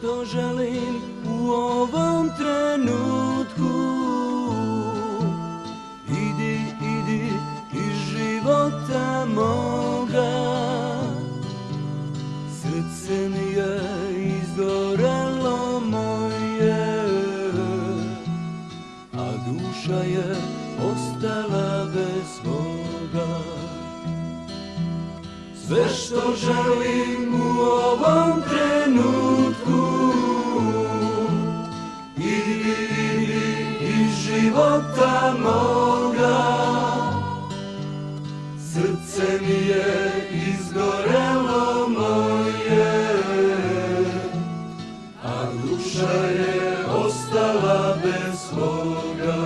što želim u ovom trenutku. Idi, idi iz života moga, srce mi je izgorelo moje, a duša je ostala bez svoga. Sve što želim u ovom trenutku, idi, idi iz života moga, srce mi je izgorelo moje, a duša je ostala bez svoga.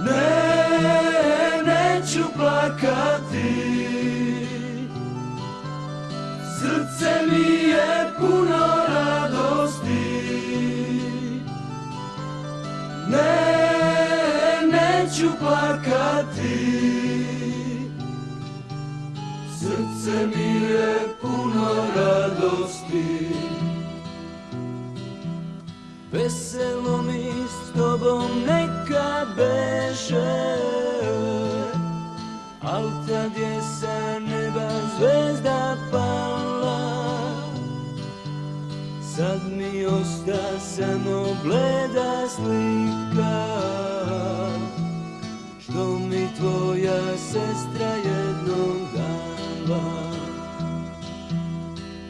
Ne, neću plakati, srce mi je puno radosti. Ne, neću plakati, srce mi je puno radosti. Veselo mi s tobom neka beše, al tad je sa neba zvezda pala. Sad mi osta samo bleda slika, što mi tvoja sestra jednom dala.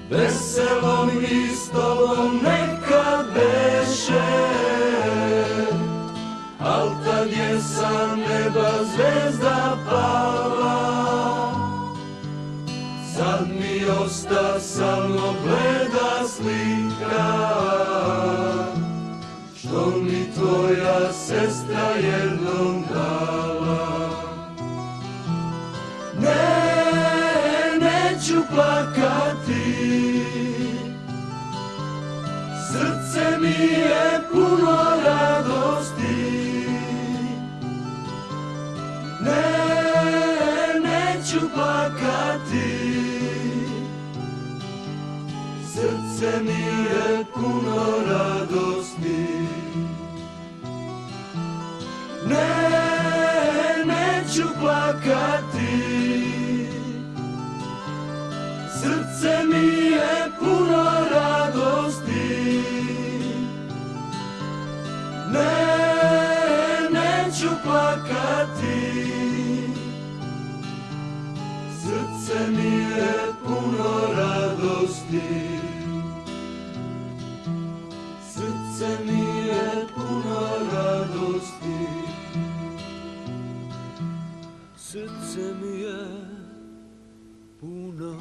Veselo mi s tobom neka beše, al tad je sa neba zvezda pala. Sad mi osta samo bleda slika, što mi tvoja sestra jednom dala. Ne, neću plakati, srce mi je puno radosti. Ne, neću plakati, srce mi je puno radosti. Ne, neću plakati, srce mi je puno radosti. Ne, neću plakati, srce mi je puno radosti. Srce mi je puno radosti. Srce mi je puno